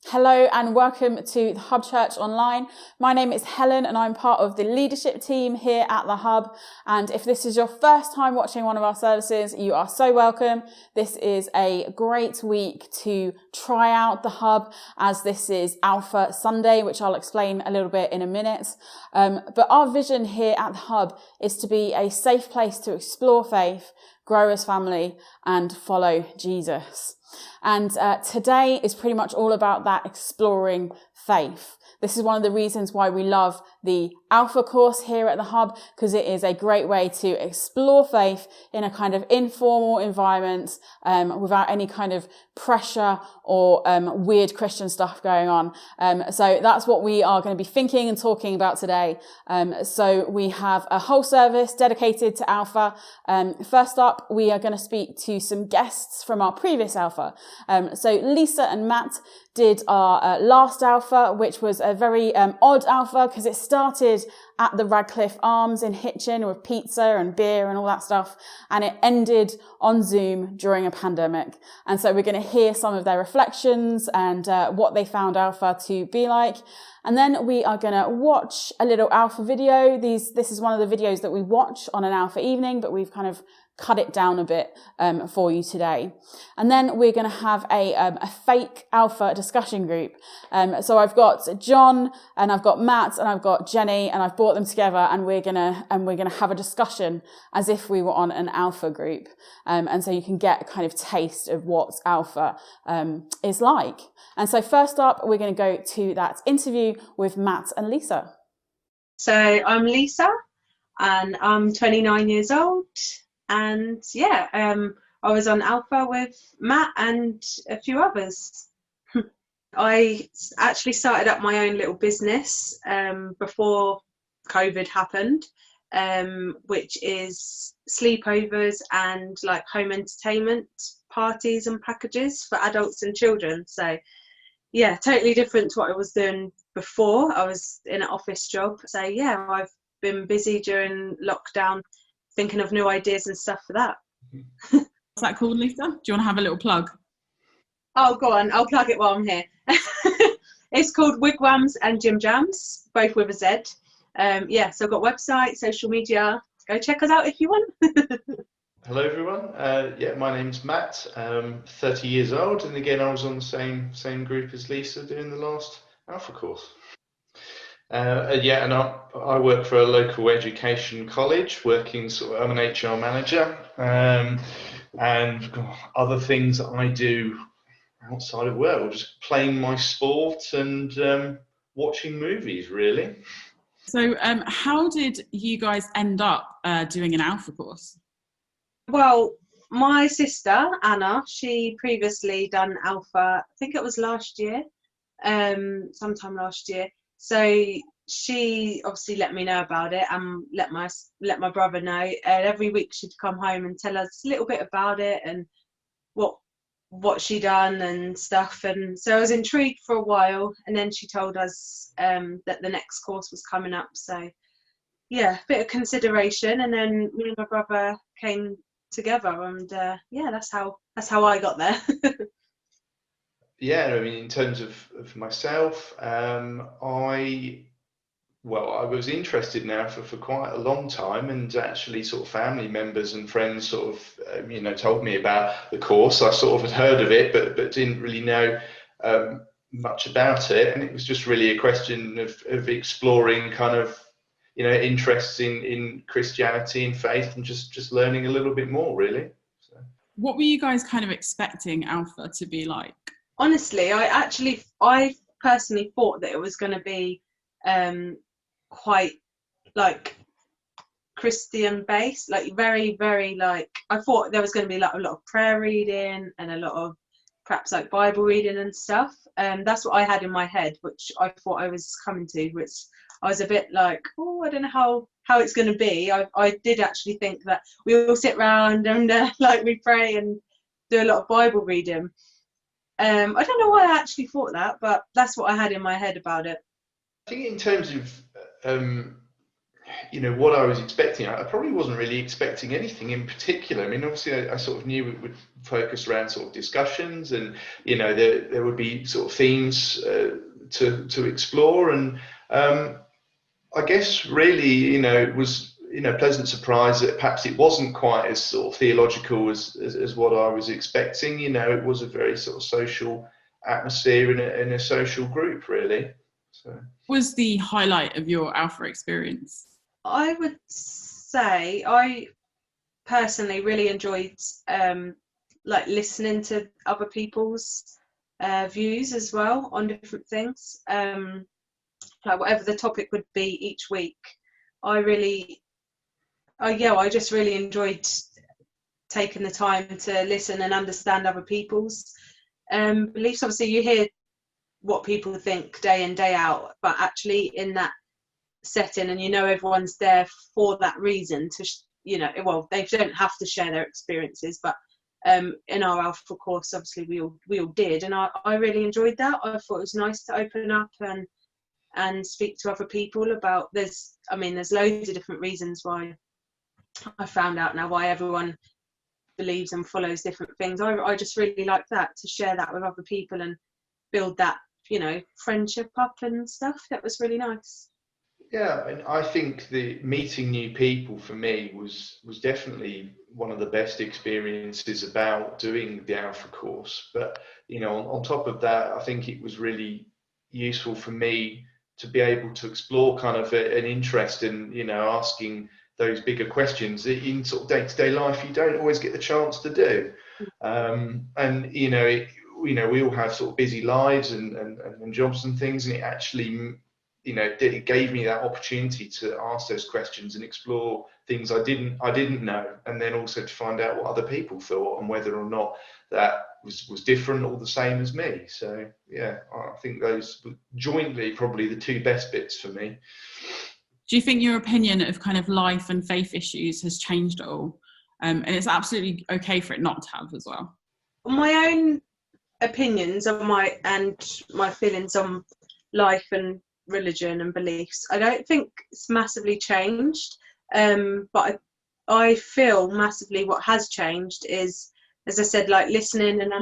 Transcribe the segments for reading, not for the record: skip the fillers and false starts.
Hello and welcome to the Hub Church Online. My name is Helen and I'm part of the leadership team here at the Hub. And if this is your first time watching one of our services, you are so welcome. This is a great week to try out the Hub, as this is Alpha Sunday, which I'll explain a little bit in a minute. But our vision here at the Hub is to be a safe place to explore faith, grow as family, and follow Jesus. And today is pretty much all about that exploring faith. This is one of the reasons why we love the Alpha course here at the Hub, because it is a great way to explore faith in a kind of informal environment, without any kind of pressure or weird Christian stuff going on. So that's what we are going to be thinking and talking about today. So we have a whole service dedicated to Alpha. First up, we are going to speak to some guests from our previous Alpha. So Lisa and Matt did our last Alpha, which was a very odd Alpha because it started at the Radcliffe Arms in Hitchin with pizza and beer and all that stuff, and it ended on Zoom during a pandemic. And so we're going to hear some of their reflections and what they found Alpha to be like. And then we are going to watch a little Alpha video. This is one of the videos that we watch on an Alpha evening, but we've kind of cut it down a bit for you today. And then we're going to have a fake Alpha discussion group. So I've got John and I've got Matt and I've got Jenny, and I've brought them together, and we're gonna have a discussion as if we were on an Alpha group. And so you can get a kind of taste of what Alpha is like. And so first up, we're going to go to that interview with Matt and Lisa. So I'm Lisa and I'm 29 years old. And I was on Alpha with Matt and a few others. I actually started up my own little business before COVID happened, which is sleepovers and like home entertainment parties and packages for adults and children. So yeah, totally different to what I was doing before. I was in an office job. So yeah, I've been busy during lockdown thinking of new ideas and stuff for that. What's that called, Lisa? Do you want to have a little plug? Oh, go on. I'll plug it while I'm here. It's called Wigwams and Jim Jams, both with a Z. So I've got website, social media. Go check us out if you want. Hello, everyone. My name's Matt. 30 years old, and again, I was on the same group as Lisa doing the last Alpha course. And I work for a local education college, I'm an HR manager, and other things that I do outside of work, just playing my sport and watching movies, really. So how did you guys end up doing an Alpha course? Well, my sister, Anna, she previously done Alpha, I think it was last year, sometime last year. So she obviously let me know about it and let my brother know. And every week she'd come home and tell us a little bit about it and what she done and stuff. And so I was intrigued for a while. And then she told us that the next course was coming up. So yeah, a bit of consideration. And then me and my brother came together, and that's how I got there. Yeah, I mean, in terms of myself, I was interested now for quite a long time, and actually sort of family members and friends sort of, told me about the course. I sort of had heard of it, but didn't really know much about it. And it was just really a question of exploring kind of, interests in Christianity and faith, and just learning a little bit more, really. So. What were you guys kind of expecting Alpha to be like? Honestly, I personally thought that it was going to be quite like Christian based, like very, very like, I thought there was going to be like a lot of prayer reading and a lot of perhaps like Bible reading and stuff. That's what I had in my head, which I thought I was coming to, which I was a bit like, oh, I don't know how it's going to be. I did actually think that we all sit around and we pray and do a lot of Bible reading. I don't know why I actually thought that, but that's what I had in my head about it. I think in terms of what I was expecting, I probably wasn't really expecting anything in particular. I mean, obviously, I sort of knew it would focus around sort of discussions, and there would be sort of themes to explore, and I guess really, it was pleasant surprise that perhaps it wasn't quite as sort of theological as what I was expecting. It was a very sort of social atmosphere in a social group, really. So. Was the highlight of your Alpha experience? I would say I personally really enjoyed like listening to other people's views as well on different things. Like whatever the topic would be each week, I just really enjoyed taking the time to listen and understand other people's beliefs. Obviously, you hear what people think day in, day out, but actually in that setting, and everyone's there for that reason to they don't have to share their experiences, but in our Alpha course obviously we all did, and I really enjoyed that. I thought it was nice to open up and speak to other people about there's loads of different reasons why I found out now why everyone believes and follows different things. I just really like that, to share that with other people and build that friendship up and stuff. That was really nice. Yeah, and I think the meeting new people for me was definitely one of the best experiences about doing the Alpha course. But on top of that, I think it was really useful for me to be able to explore kind of an interest in asking those bigger questions that in sort of day-to-day life you don't always get the chance to do. And we all have sort of busy lives and jobs and things, and it actually it gave me that opportunity to ask those questions and explore things I didn't know, and then also to find out what other people thought and whether or not that was different or the same as me. So yeah, I think those were jointly probably the two best bits for me. Do you think your opinion of kind of life and faith issues has changed at all? And it's absolutely okay for it not to have as well. My own opinions and my feelings on life and religion and beliefs, I don't think it's massively changed, but I feel massively what has changed is, as I said, like listening and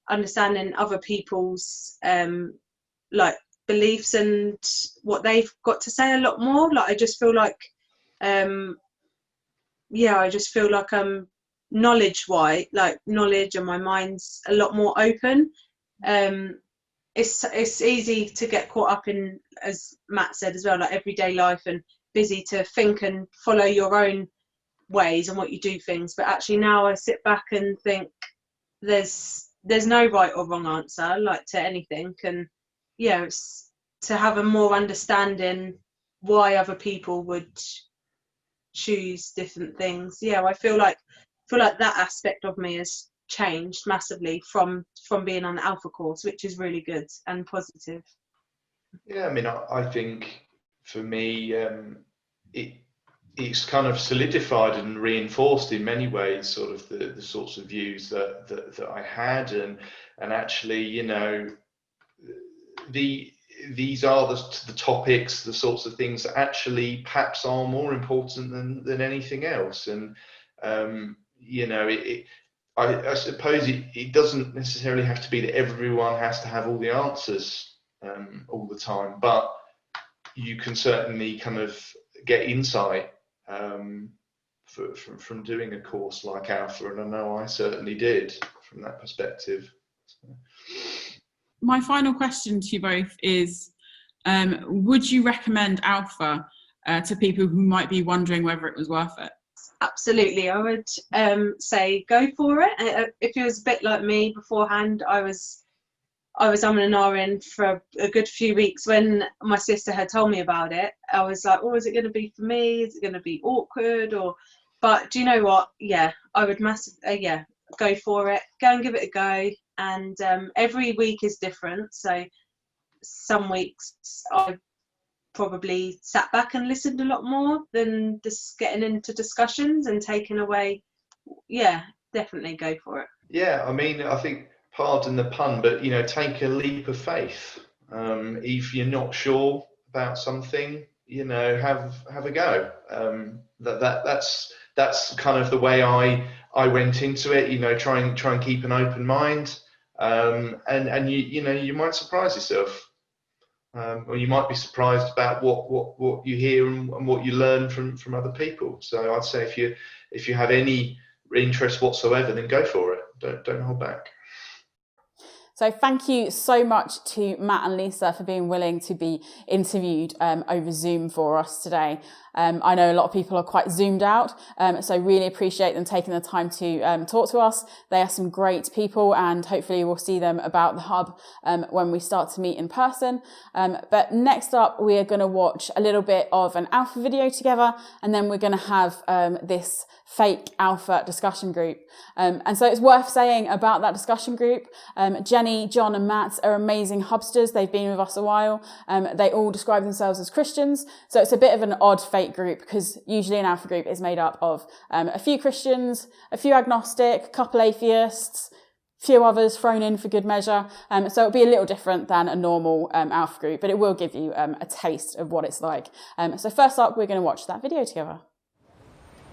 understanding other people's like beliefs and what they've got to say a lot more. Like I just feel like knowledge and my mind's a lot more open. It's easy to get caught up in, as Matt said as well, like everyday life and busy to think and follow your own ways and what you do things. But actually now I sit back and think there's no right or wrong answer like to anything, and it's to have a more understanding why other people would choose different things. I feel like that aspect of me has changed massively from being on the Alpha course, which is really good and positive. Yeah, I mean, I think for me, it's kind of solidified and reinforced in many ways, sort of the sorts of views that I had, and actually, these are the topics, the sorts of things that actually perhaps are more important than anything else, and I suppose it doesn't necessarily have to be that everyone has to have all the answers all the time, but you can certainly kind of get insight from doing a course like Alpha, and I know I certainly did from that perspective. My final question to you both is, would you recommend Alpha to people who might be wondering whether it was worth it? Absolutely, I would say go for it. If you was a bit like me beforehand, I was umming and ahhing for a good few weeks when my sister had told me about it. I was like, oh, is it going to be for me? Is it going to be awkward? But do you know what? Yeah, I would go for it. Go and give it a go. And every week is different. So some weeks I probably sat back and listened a lot more than just getting into discussions and taking away. Yeah, definitely go for it. Yeah, I mean, I think, pardon the pun, but take a leap of faith. If you're not sure about something, have a go. That's kind of the way I went into it. Try and keep an open mind, and you might surprise yourself. Or you might be surprised about what you hear and what you learn from other people. So I'd say if you have any interest whatsoever, then go for it. Don't hold back. So thank you so much to Matt and Lisa for being willing to be interviewed over Zoom for us today. I know a lot of people are quite zoomed out, so really appreciate them taking the time to talk to us. They are some great people, and hopefully we'll see them about the hub when we start to meet in person. But next up, we are going to watch a little bit of an alpha video together, and then we're going to have this fake alpha discussion group. And so it's worth saying about that discussion group, Jenny, John and Matt are amazing hubsters. They've been with us a while. They all describe themselves as Christians. So it's a bit of an odd fake group, because usually an alpha group is made up of a few Christians, a few agnostic, a couple atheists, few others thrown in for good measure. So it'll be a little different than a normal alpha group, but it will give you a taste of what it's like. So first up, we're going to watch that video together.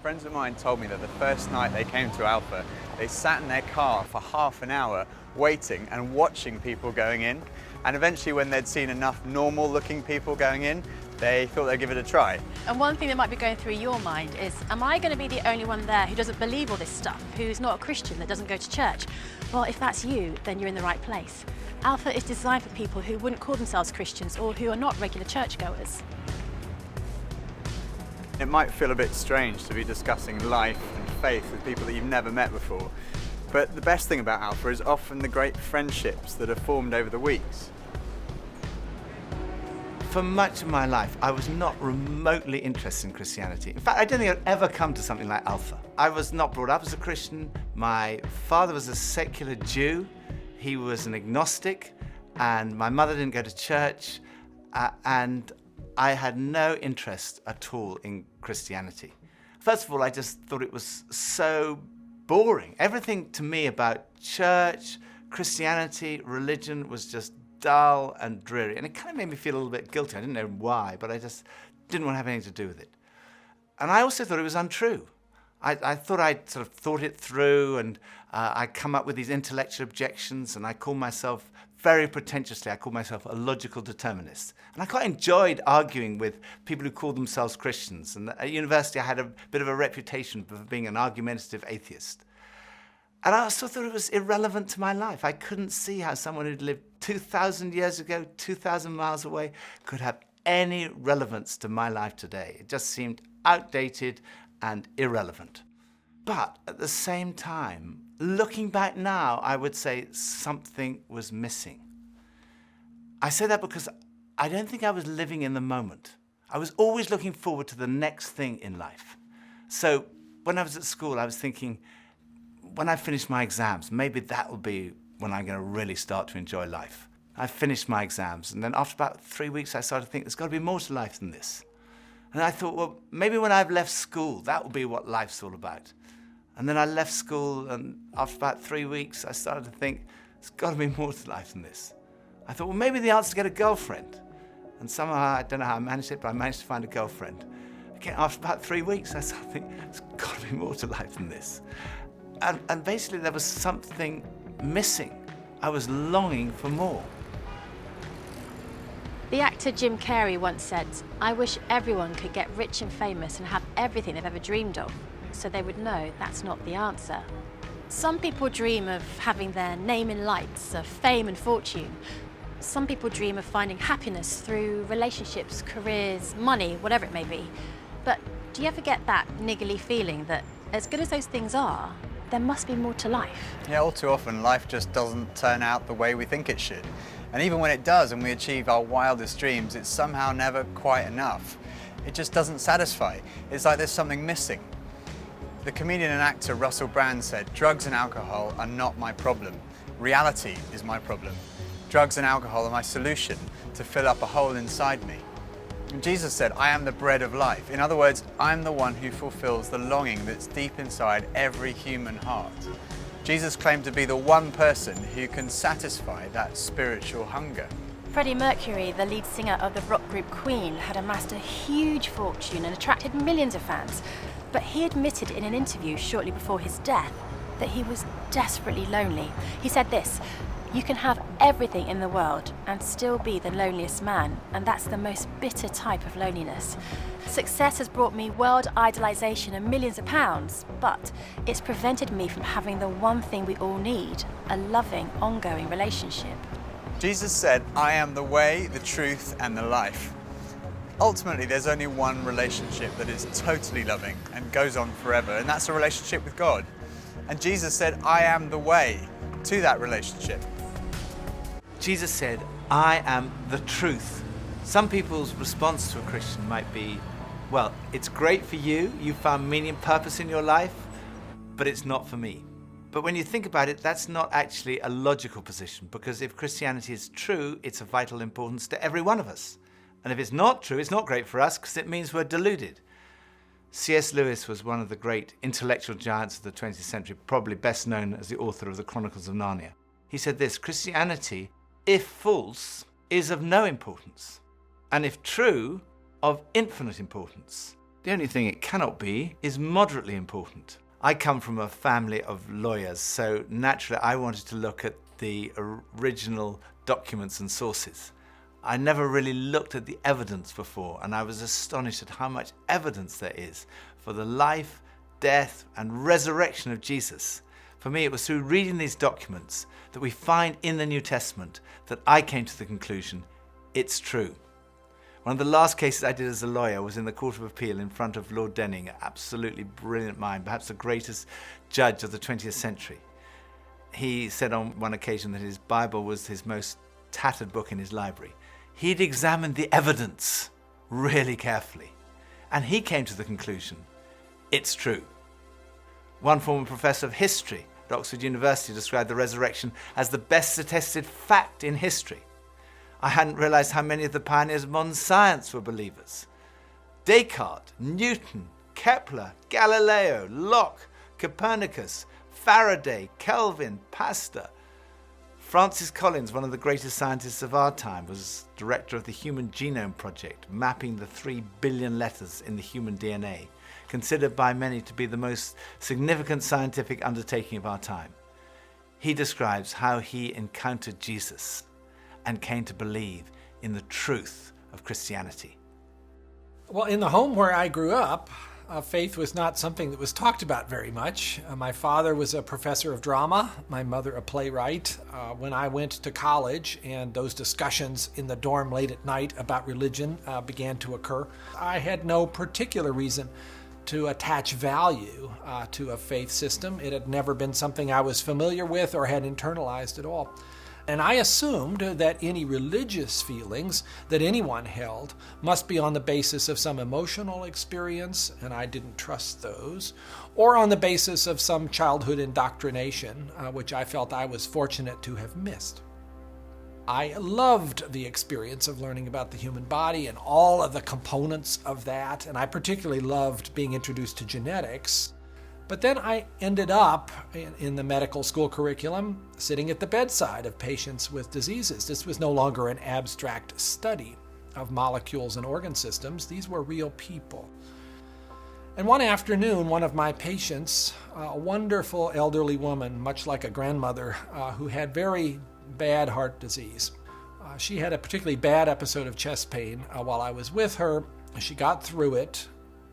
Friends of mine told me that the first night they came to Alpha, they sat in their car for half an hour waiting and watching people going in. And eventually, when they'd seen enough normal looking people going in, they thought they'd give it a try. And one thing that might be going through your mind is, am I going to be the only one there who doesn't believe all this stuff, who's not a Christian, that doesn't go to church? Well, if that's you, then you're in the right place. Alpha is designed for people who wouldn't call themselves Christians or who are not regular churchgoers. It might feel a bit strange to be discussing life and faith with people that you've never met before, but the best thing about Alpha is often the great friendships that are formed over the weeks. For much of my life, I was not remotely interested in Christianity. In fact, I don't think I'd ever come to something like Alpha. I was not brought up as a Christian. My father was a secular Jew. He was an agnostic, and my mother didn't go to church, and I had no interest at all in Christianity. First of all, I just thought it was so boring. Everything to me about church, Christianity, religion was just dull and dreary. And it kind of made me feel a little bit guilty. I didn't know why, but I just didn't want to have anything to do with it. And I also thought it was untrue. I thought I'd sort of thought it through, and I'd come up with these intellectual objections, and I called myself, very pretentiously, I called myself a logical determinist. And I quite enjoyed arguing with people who called themselves Christians. And at university, I had a bit of a reputation for being an argumentative atheist. And I also thought it was irrelevant to my life. I couldn't see how someone who'd lived 2,000 years ago, 2,000 miles away, could have any relevance to my life today. It just seemed outdated and irrelevant. But at the same time, looking back now, I would say something was missing. I say that because I don't think I was living in the moment. I was always looking forward to the next thing in life. So when I was at school, I was thinking, when I finish my exams, maybe that will be when I'm going to really start to enjoy life. I finished my exams, and then after about 3 weeks, I started to think there's got to be more to life than this. And I thought, well, maybe when I've left school, that will be what life's all about. And then I left school, and after about 3 weeks, I started to think, there's got to be more to life than this. I thought, well, maybe the answer is to get a girlfriend. And somehow, I don't know how I managed it, but I managed to find a girlfriend. Again, after about 3 weeks, I started to think, there's got to be more to life than this. And basically, there was something missing. I was longing for more. The actor Jim Carrey once said, "I wish everyone could get rich and famous and have everything they've ever dreamed of, so they would know that's not the answer." Some people dream of having their name in lights, of fame and fortune. Some people dream of finding happiness through relationships, careers, money, whatever it may be. But do you ever get that niggly feeling that, as good as those things are, there must be more to life? Yeah, all too often life just doesn't turn out the way we think it should. And even when it does and we achieve our wildest dreams, it's somehow never quite enough. It just doesn't satisfy. It's like there's something missing. The comedian and actor Russell Brand said, "Drugs and alcohol are not my problem. Reality is my problem. Drugs and alcohol are my solution to fill up a hole inside me." And Jesus said, "I am the bread of life." In other words, I'm the one who fulfills the longing that's deep inside every human heart. Jesus claimed to be the one person who can satisfy that spiritual hunger. Freddie Mercury, the lead singer of the rock group Queen, had amassed a huge fortune and attracted millions of fans. But he admitted in an interview shortly before his death that he was desperately lonely. He said this: "You can have everything in the world and still be the loneliest man, and that's the most bitter type of loneliness. Success has brought me world idolization and millions of pounds, but it's prevented me from having the one thing we all need, a loving, ongoing relationship." Jesus said, "I am the way, the truth, and the life." Ultimately, there's only one relationship that is totally loving and goes on forever, and that's a relationship with God. And Jesus said, "I am the way to that relationship." Jesus said, "I am the truth." Some people's response to a Christian might be, well, it's great for you, you found meaning and purpose in your life, but it's not for me. But when you think about it, that's not actually a logical position, because if Christianity is true, it's of vital importance to every one of us. And if it's not true, it's not great for us, because it means we're deluded. C.S. Lewis was one of the great intellectual giants of the 20th century, probably best known as the author of the Chronicles of Narnia. He said this: "Christianity, if false, is of no importance, and if true, of infinite importance. The only thing it cannot be is moderately important." I come from a family of lawyers, so naturally I wanted to look at the original documents and sources. I never really looked at the evidence before, and I was astonished at how much evidence there is for the life, death, and resurrection of Jesus. For me, it was through reading these documents that we find in the New Testament that I came to the conclusion, it's true. One of the last cases I did as a lawyer was in the Court of Appeal in front of Lord Denning, an absolutely brilliant mind, perhaps the greatest judge of the 20th century. He said on one occasion that his Bible was his most tattered book in his library. He'd examined the evidence really carefully, and he came to the conclusion, it's true. One former professor of history at Oxford University described the resurrection as the best attested fact in history. I hadn't realized how many of the pioneers of modern science were believers. Descartes, Newton, Kepler, Galileo, Locke, Copernicus, Faraday, Kelvin, Pasteur. Francis Collins, one of the greatest scientists of our time, was director of the Human Genome Project, mapping the 3 billion letters in the human DNA, considered by many to be the most significant scientific undertaking of our time. He describes how he encountered Jesus and came to believe in the truth of Christianity. Well, in the home where I grew up, faith was not something that was talked about very much. My father was a professor of drama, my mother a playwright. When I went to college and those discussions in the dorm late at night about religion began to occur, I had no particular reason to attach value to a faith system. It had never been something I was familiar with or had internalized at all. And I assumed that any religious feelings that anyone held must be on the basis of some emotional experience, and I didn't trust those, or on the basis of some childhood indoctrination, which I felt I was fortunate to have missed. I loved the experience of learning about the human body and all of the components of that, and I particularly loved being introduced to genetics. But then I ended up in the medical school curriculum sitting at the bedside of patients with diseases. This was no longer an abstract study of molecules and organ systems. These were real people. And one afternoon, one of my patients, a wonderful elderly woman, much like a grandmother, who had very bad heart disease. She had a particularly bad episode of chest pain while I was with her. She got through it,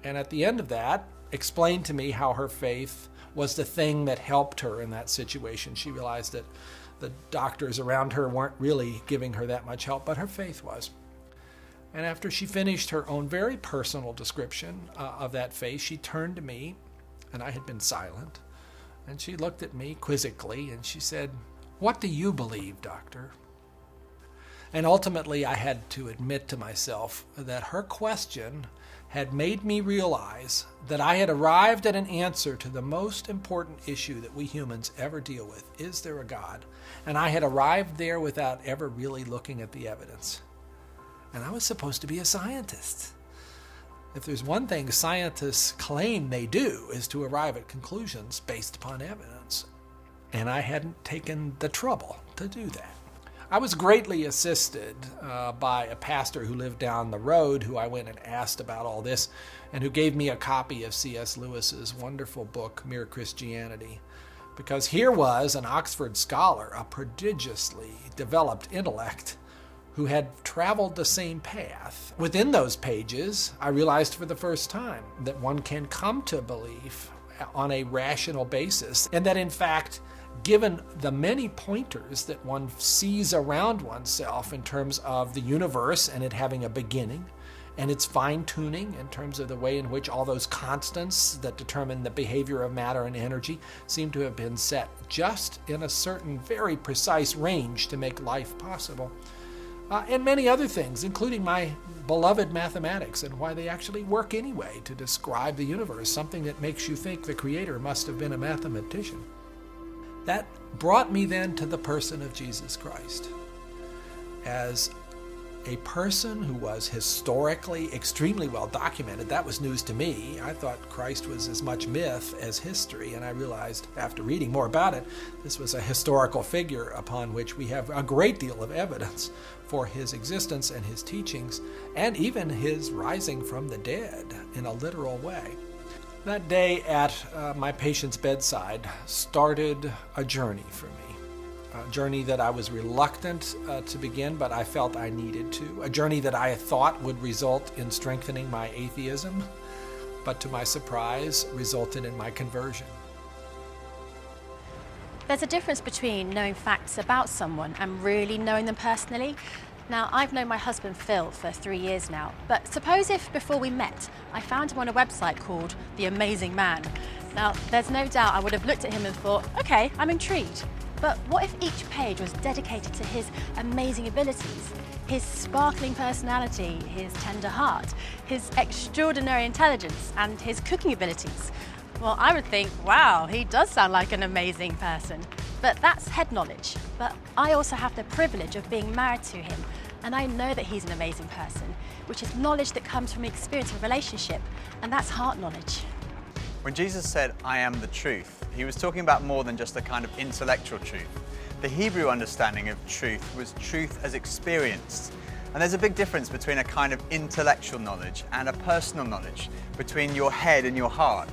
and at the end of that, explained to me how her faith was the thing that helped her in that situation. She realized that the doctors around her weren't really giving her that much help, but her faith was. And after she finished her own very personal description of that faith, she turned to me, and I had been silent, and she looked at me quizzically, and she said, "What do you believe, doctor?" And ultimately, I had to admit to myself that her question had made me realize that I had arrived at an answer to the most important issue that we humans ever deal with. Is there a God? And I had arrived there without ever really looking at the evidence. And I was supposed to be a scientist. If there's one thing scientists claim they do is to arrive at conclusions based upon evidence. And I hadn't taken the trouble to do that. I was greatly assisted by a pastor who lived down the road, who I went and asked about all this, and who gave me a copy of C.S. Lewis's wonderful book, Mere Christianity. Because here was an Oxford scholar, a prodigiously developed intellect, who had traveled the same path. Within those pages, I realized for the first time that one can come to belief on a rational basis, and that in fact, given the many pointers that one sees around oneself in terms of the universe and it having a beginning, and its fine-tuning in terms of the way in which all those constants that determine the behavior of matter and energy seem to have been set just in a certain very precise range to make life possible. And many other things, including my beloved mathematics and why they actually work anyway to describe the universe, something that makes you think the Creator must have been a mathematician. That brought me then to the person of Jesus Christ as a person who was historically extremely well documented. That was news to me. I thought Christ was as much myth as history, and I realized after reading more about it, this was a historical figure upon which we have a great deal of evidence for his existence and his teachings, and even his rising from the dead in a literal way. That day at my patient's bedside started a journey for me. A journey that I was reluctant to begin, but I felt I needed to. A journey that I thought would result in strengthening my atheism, but to my surprise, resulted in my conversion. There's a difference between knowing facts about someone and really knowing them personally. Now, I've known my husband Phil for 3 years now, but suppose if before we met, I found him on a website called The Amazing Man. Now, there's no doubt I would have looked at him and thought, okay, I'm intrigued. But what if each page was dedicated to his amazing abilities, his sparkling personality, his tender heart, his extraordinary intelligence, and his cooking abilities? Well, I would think, wow, he does sound like an amazing person. But that's head knowledge. But I also have the privilege of being married to him, and I know that he's an amazing person, which is knowledge that comes from experience of a relationship, and that's heart knowledge. When Jesus said, I am the truth, he was talking about more than just a kind of intellectual truth. The Hebrew understanding of truth was truth as experienced. And there's a big difference between a kind of intellectual knowledge and a personal knowledge, between your head and your heart.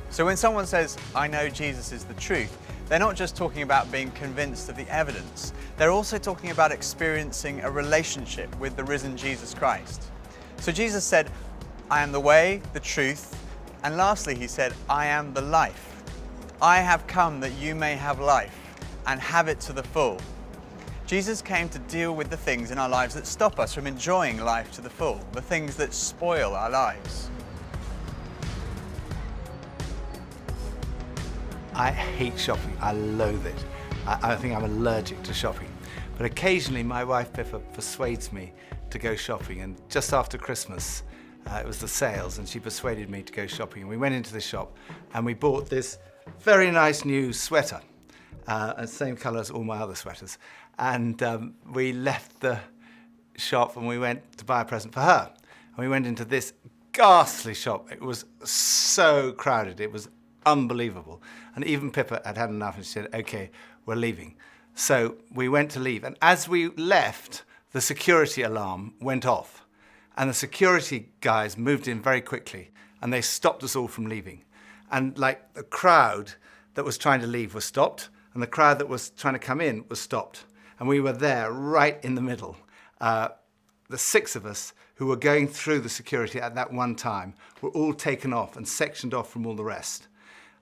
So when someone says, I know Jesus is the truth, they're not just talking about being convinced of the evidence, they're also talking about experiencing a relationship with the risen Jesus Christ. So Jesus said, I am the way, the truth, and lastly he said, I am the life. I have come that you may have life and have it to the full. Jesus came to deal with the things in our lives that stop us from enjoying life to the full, the things that spoil our lives. I hate shopping. I loathe it. I think I'm allergic to shopping. But occasionally my wife Pippa persuades me to go shopping, and just after Christmas, it was the sales, and she persuaded me to go shopping. And we went into the shop and we bought this very nice new sweater, same colour as all my other sweaters. And we left the shop and we went to buy a present for her. And we went into this ghastly shop. It was so crowded. It was unbelievable. And even Pippa had had enough and she said, okay, we're leaving. So we went to leave. And as we left, the security alarm went off. And the security guys moved in very quickly and they stopped us all from leaving. And like the crowd that was trying to leave was stopped and the crowd that was trying to come in was stopped. And we were there right in the middle. The 6 of us who were going through the security at that one time were all taken off and sectioned off from all the rest.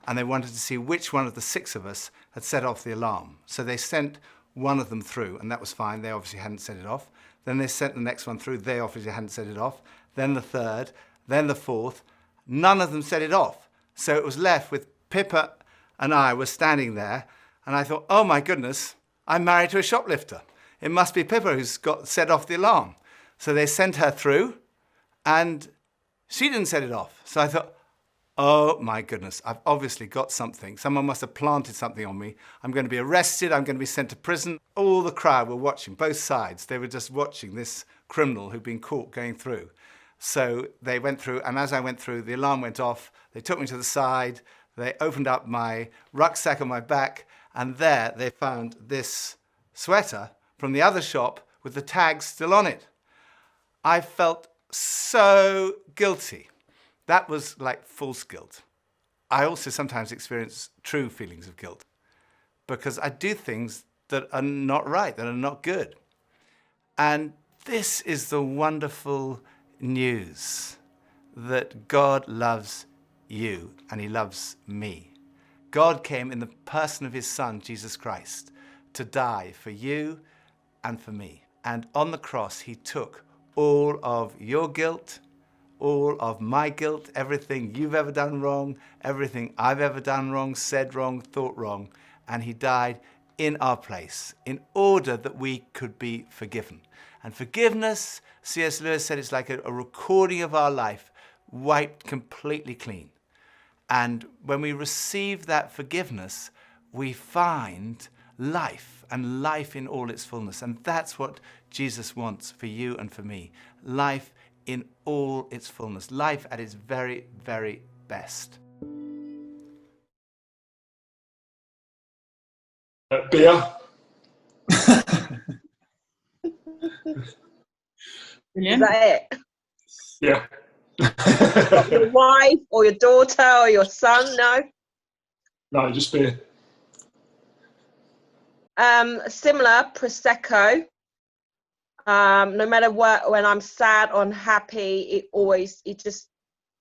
And they wanted to see which one of the 6 of us had set off the alarm. So they sent one of them through, and that was fine. They obviously hadn't set it off. Then they sent the next one through. They obviously hadn't set it off. Then the 3rd, then the 4th. None of them set it off. So it was left with Pippa and I were standing there, and I thought, oh my goodness, I'm married to a shoplifter. It must be Pippa who's got set off the alarm. So they sent her through, and she didn't set it off. So I thought, oh my goodness, I've obviously got something. Someone must have planted something on me. I'm going to be arrested. I'm going to be sent to prison. All the crowd were watching, both sides. They were just watching this criminal who'd been caught going through. So they went through, and as I went through, the alarm went off. They took me to the side. They opened up my rucksack on my back, and there they found this sweater from the other shop with the tag still on it. I felt so guilty. That was like false guilt. I also sometimes experience true feelings of guilt because I do things that are not right, that are not good. And this is the wonderful news that God loves you and he loves me. God came in the person of his Son, Jesus Christ, to die for you and for me. And on the cross, he took all of your guilt, all of my guilt, everything you've ever done wrong, everything I've ever done wrong, said wrong, thought wrong, and he died in our place in order that we could be forgiven. And forgiveness, C.S. Lewis said, it's like a recording of our life wiped completely clean. And when we receive that forgiveness, we find life, and life in all its fullness. And that's what Jesus wants for you and for me. Life in all its fullness. Life at its very, very best. Beer. Is that it? Yeah. Your wife or your daughter or your son? No? No, just beer. Similar, Prosecco. No matter what, when I'm sad or unhappy, it just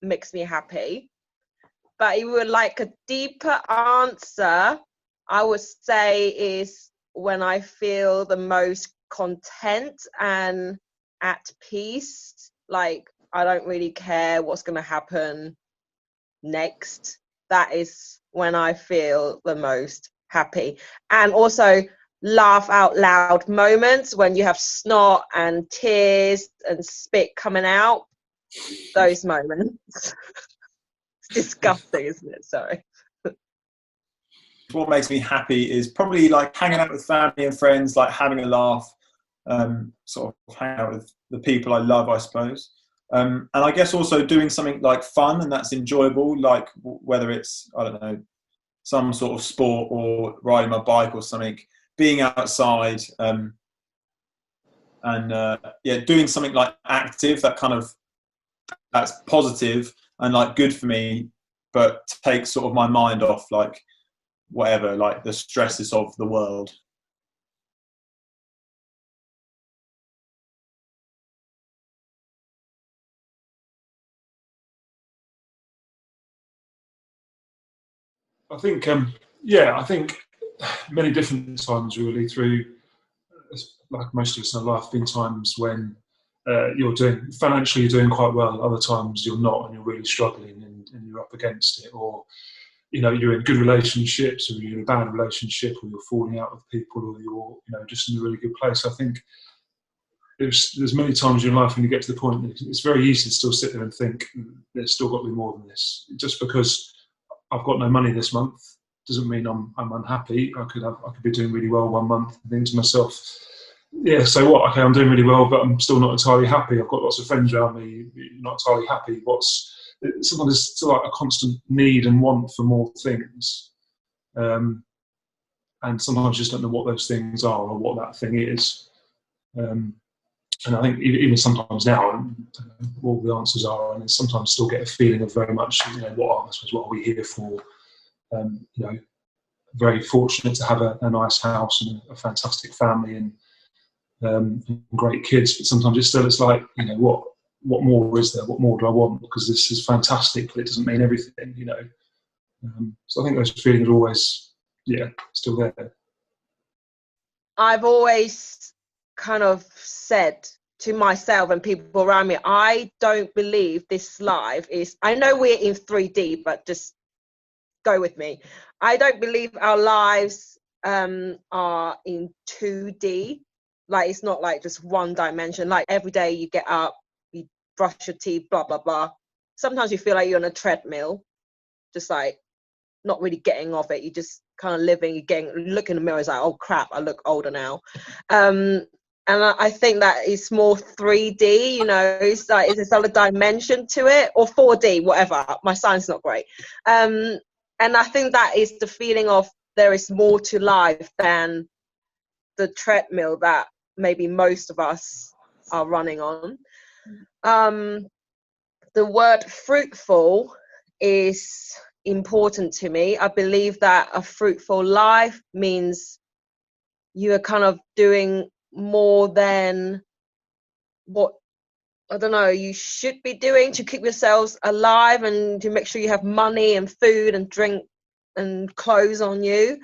makes me happy. But it would like a deeper answer, I would say, is when I feel the most content and at peace. Like, I don't really care what's going to happen next. That is when I feel the most happy. And also laugh out loud moments when you have snot and tears and spit coming out. Those moments. It's disgusting, isn't it? Sorry. What makes me happy is probably like hanging out with family and friends, like having a laugh, sort of hanging out with the people I love, I suppose. And I guess also doing something like fun and that's enjoyable, like whether it's, I don't know, some sort of sport or riding my bike or something, being outside, and doing something like active, that's positive and like good for me, but takes sort of my mind off like whatever, like the stresses of the world. I think, I think many different times really through, like most of us in our life, been times when you're financially doing quite well, other times you're not and you're really struggling and you're up against it, or you're in good relationships, or you're in a bad relationship, or you're falling out with people, or you're just in a really good place. I think there's many times in your life when you get to the point that it's very easy to still sit there and think there's still got to be more than this. Just because I've got no money this month doesn't mean I'm unhappy. I could be doing really well one month and think to myself, yeah, so what? Okay, I'm doing really well, but I'm still not entirely happy. I've got lots of friends around me, not entirely happy. Sometimes there's still like a constant need and want for more things, and sometimes you just don't know what those things are or what that thing is. And I think even sometimes now, all the answers are, and sometimes still get a feeling of very much, what are we here for? Very fortunate to have a nice house and a fantastic family and great kids, but sometimes it's like, what more is there? What more do I want? Because this is fantastic, but it doesn't mean everything, So I think those feelings are always, still there. I've always kind of said to myself and people around me, I don't believe this life is, I know we're in 3D, but just go with me. I don't believe our lives are in 2D. Like, it's not like just one dimension. Like, every day you get up, you brush your teeth, blah, blah, blah. Sometimes you feel like you're on a treadmill, just like not really getting off it. You just kind of living, you look in the mirror, it's like, oh crap, I look older now. And I think that it's more 3D, it's like, there's another dimension to it, or 4D, whatever. My science is not great. And I think that is the feeling of there is more to life than the treadmill that maybe most of us are running on. The word fruitful is important to me. I believe that a fruitful life means you are kind of doing more than what, I don't know, you should be doing to keep yourselves alive and to make sure you have money and food and drink and clothes on you.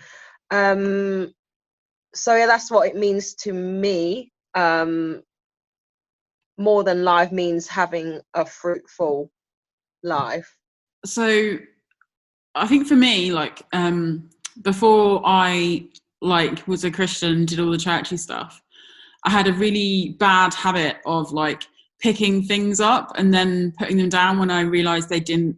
So yeah, that's what it means to me. More than life means having a fruitful life. So I think for me, like, before I like was a Christian, did all the churchy stuff, I had a really bad habit of like picking things up and then putting them down when I realized they didn't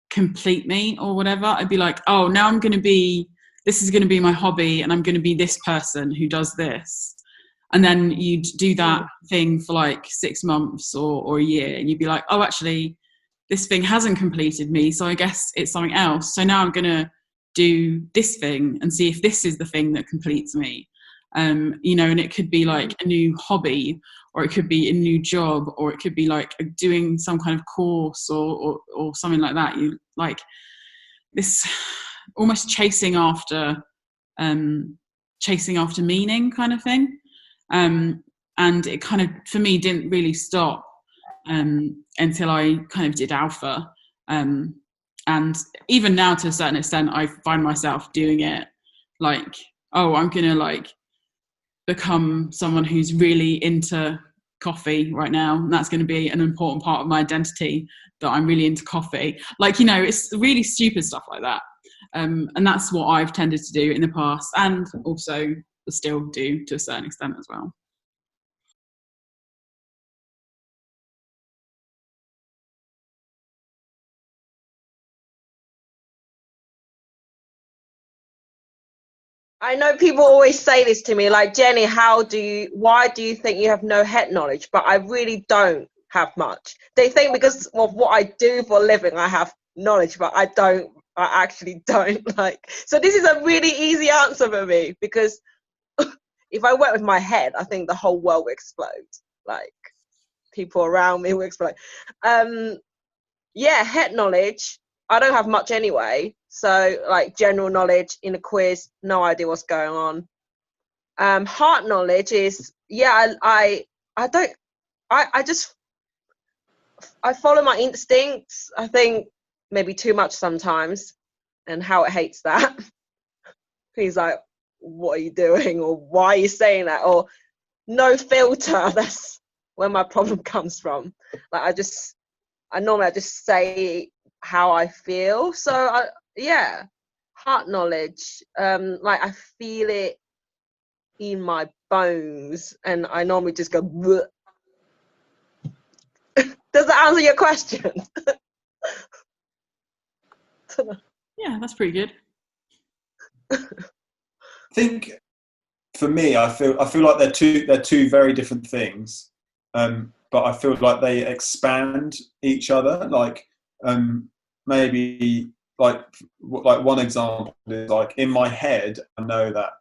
complete me or whatever. I'd be like, oh, now this is going to be my hobby, and I'm going to be this person who does this. And then you'd do that thing for like 6 months or a year, and you'd be like, oh, actually, this thing hasn't completed me, so I guess it's something else. So now I'm going to do this thing and see if this is the thing that completes me. And it could be like a new hobby, or it could be a new job, or it could be like doing some kind of course or something like that. You like this almost chasing after meaning kind of thing. And it kind of, for me, didn't really stop until I kind of did Alpha. And even now, to a certain extent, I find myself doing it like, oh, I'm going to like become someone who's really into coffee right now. And that's going to be an important part of my identity, that I'm really into coffee. Like, it's really stupid stuff like that. And that's what I've tended to do in the past, and also still do to a certain extent as well. I know people always say this to me, like, Jenny, why do you think you have no head knowledge? But I really don't have much. They think because of what I do for a living, I have knowledge, but I actually don't. Like, so this is a really easy answer for me, because if I went with my head, I think the whole world would explode. Like, people around me will explode. Yeah, head knowledge, I don't have much anyway. So like general knowledge in a quiz, no idea what's going on. Heart knowledge is, yeah, I follow my instincts. I think maybe too much sometimes, and how it hates that. He's like, what are you doing? Or why are you saying that? Or no filter. That's where my problem comes from. Like, I normally just say how I feel. So yeah, heart knowledge. Like, I feel it in my bones, and I normally just go, bleh. Does that answer your question? Yeah, that's pretty good. I think for me, I feel like they're two very different things, but I feel like they expand each other. Like, maybe like one example is, like, in my head, I know that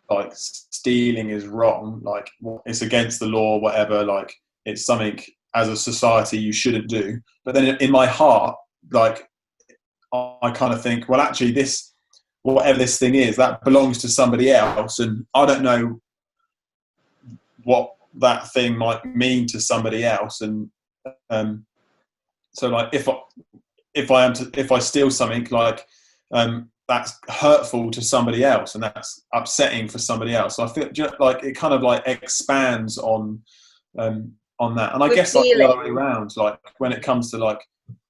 like stealing is wrong, like it's against the law, whatever. Like, it's something as a society you shouldn't do. But then in my heart, like, I kind of think, well, actually, this, whatever this thing is, that belongs to somebody else, and I don't know what that thing might mean to somebody else. And so, like, if I steal something, like, that's hurtful to somebody else, and that's upsetting for somebody else. So I feel just like it kind of like expands on that. And I guess, like, the other way around, like when it comes to like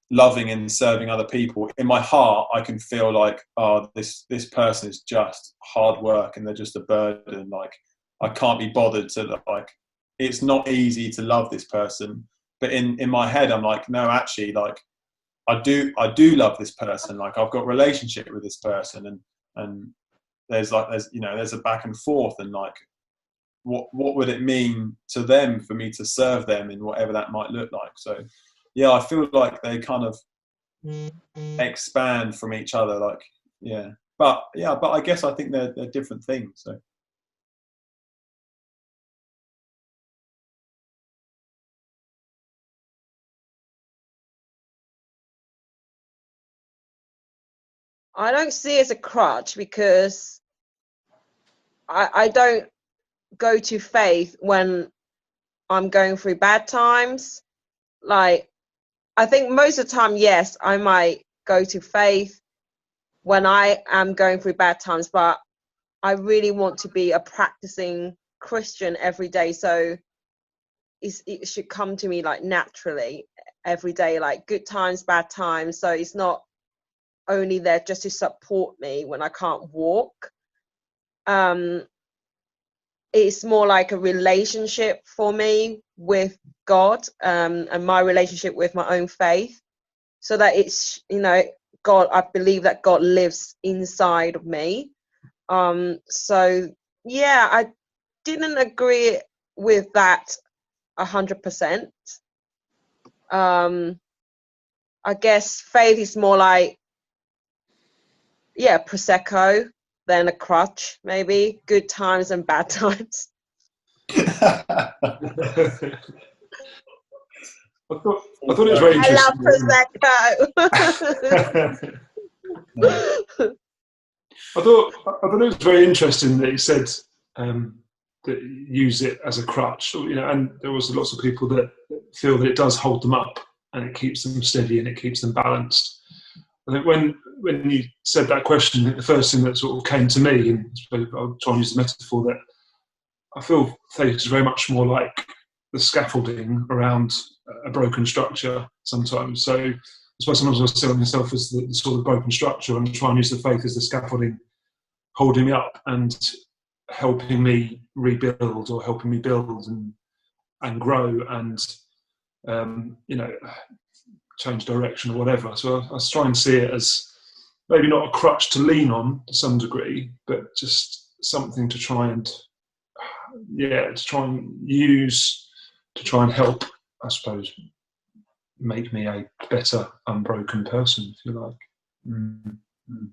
loving and serving other people, in my heart I can feel like, oh, this person is just hard work and they're just a burden. Like, I can't be bothered to, like, it's not easy to love this person. But in my head I'm like, no, actually, like, I do love this person. Like, I've got a relationship with this person, and there's a back and forth, and like, what would it mean to them for me to serve them in whatever that might look like. So yeah, I feel like they kind of expand from each other. Like, yeah. But I guess I think they're different things. So. I don't see it as a crutch because I don't go to faith when I'm going through bad times. Like, I think most of the time, yes, I might go to faith when I am going through bad times, but I really want to be a practicing Christian every day. So it should come to me like naturally every day, like good times, bad times. So it's not only there just to support me when I can't walk. It's more like a relationship for me with God, and my relationship with my own faith, so that it's, God, I believe that God lives inside of me. So yeah, I didn't agree with that 100%. I guess faith is more like, Prosecco than a crutch, maybe. Good times and bad times. I thought it was very I love interesting. Prosecco. I thought it was very interesting that he said that use it as a crutch, and there was lots of people that feel that it does hold them up and it keeps them steady and it keeps them balanced. I think when you said that question, the first thing that sort of came to me, and I'll try and use the metaphor, that I feel faith is very much more like the scaffolding around a broken structure sometimes. So I suppose sometimes I see myself as the sort of broken structure, and try and use the faith as the scaffolding holding me up and helping me rebuild or helping me build and grow and change direction or whatever. So I try and see it as maybe not a crutch to lean on to some degree, but just something to try and use to try and help, I suppose, make me a better unbroken person, if you like. Mm-hmm.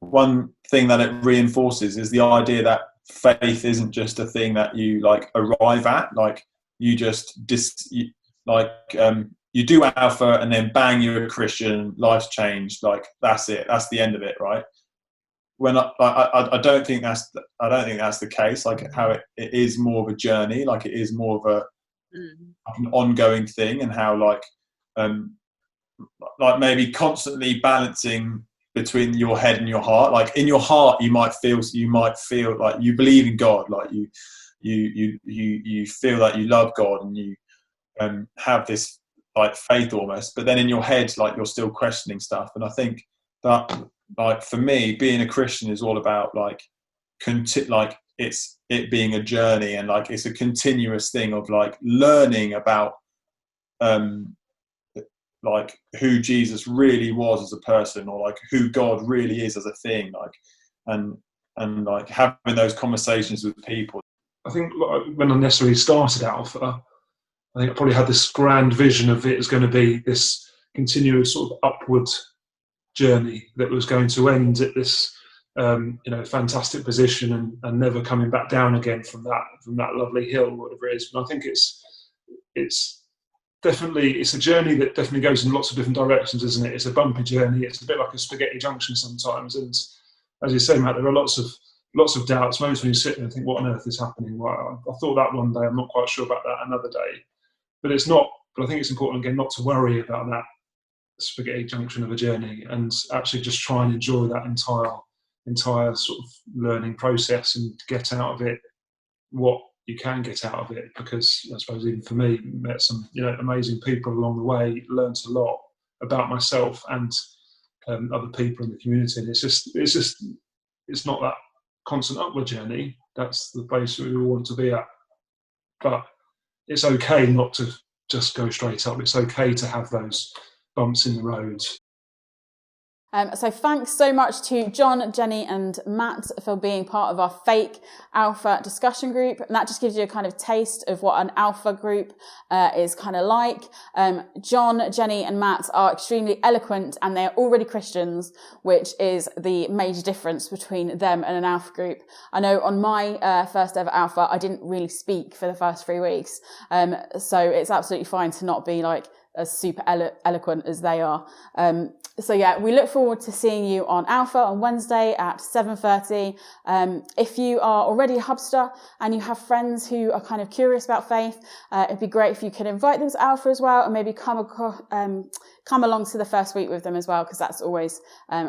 One thing that it reinforces is the idea that faith isn't just a thing that you like arrive at, like you just you do Alpha and then bang, you're a Christian, life's changed, like that's it, that's the end of it, right? When I don't think that's the case. Like how it is more of a journey, like it is more of an ongoing thing, and how like maybe constantly balancing between your head and your heart. Like in your heart, you might feel like you believe in God, like you feel that you love God and you have this like faith almost, but then in your head, like you're still questioning stuff. And I think that, like for me, being a Christian is all about like it's it being a journey, and like it's a continuous thing of like learning about like who Jesus really was as a person, or like who God really is as a thing, like and like having those conversations with people. I think when I necessarily started Alpha, I think I probably had this grand vision of it as going to be this continuous sort of upward journey that was going to end at this fantastic position and never coming back down again from that lovely hill, whatever it is. But I think it's a journey that definitely goes in lots of different directions, isn't it? It's a bumpy journey. It's a bit like a spaghetti junction sometimes. And as you say, Matt, there are lots of doubts. Moments when you sit there and think, what on earth is happening? Well, I thought that one day, I'm not quite sure about that another day. But it's not. But I think it's important, again, not to worry about that spaghetti junction of a journey, and actually just try and enjoy that entire sort of learning process and get out of it what you can get out of it. Because I suppose even for me, met some amazing people along the way, learned a lot about myself and other people in the community. And it's not that constant upward journey. That's the place we all want to be at. But it's okay not to just go straight up. It's okay to have those bumps in the road. So thanks so much to John, Jenny and Matt for being part of our fake alpha discussion group. And that just gives you a kind of taste of what an alpha group is kind of like. John, Jenny and Matt are extremely eloquent and they're already Christians, which is the major difference between them and an alpha group. I know on my first ever alpha, I didn't really speak for the first 3 weeks. So it's absolutely fine to not be like as super eloquent as they are. So yeah, we look forward to seeing you on Alpha on Wednesday at 7:30. If you are already a Hubster and you have friends who are kind of curious about faith, it'd be great if you could invite them to Alpha as well, and maybe come along to the first week with them as well, because that's always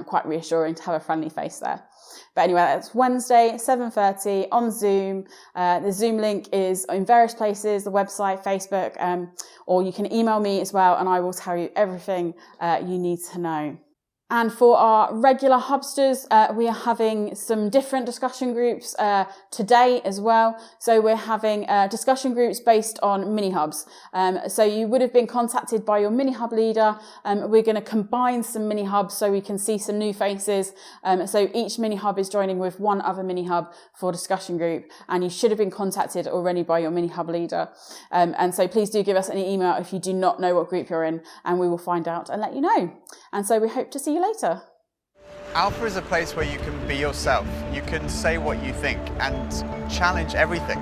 quite reassuring to have a friendly face there. But anyway, that's Wednesday, 7:30 on Zoom. The Zoom link is in various places, the website, Facebook, or you can email me as well, and I will tell you everything you need to know. And for our regular Hubsters, we are having some different discussion groups today as well. So we're having discussion groups based on mini hubs. So you would have been contacted by your mini hub leader. We're going to combine some mini hubs so we can see some new faces. So each mini hub is joining with one other mini hub for discussion group, and you should have been contacted already by your mini hub leader. And so please do give us an email if you do not know what group you're in, and we will find out and let you know. And so we hope to see you later. Alpha is a place where you can be yourself. You can say what you think and challenge everything.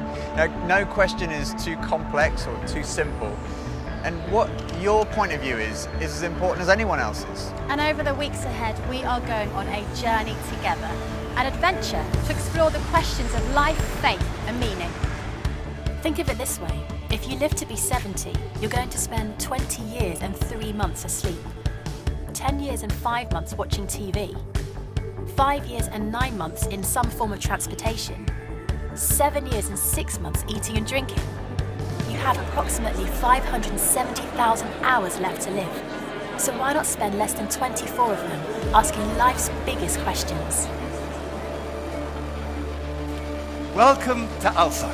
No question is too complex or too simple. And what your point of view is as important as anyone else's. And over the weeks ahead, we are going on a journey together, an adventure to explore the questions of life, faith and meaning. Think of it this way. If you live to be 70, you're going to spend 20 years and 3 months asleep. 10 years and 5 months watching TV, 5 years and 9 months in some form of transportation, 7 years and 6 months eating and drinking. You have approximately 570,000 hours left to live. So why not spend less than 24 of them asking life's biggest questions? Welcome to Alpha.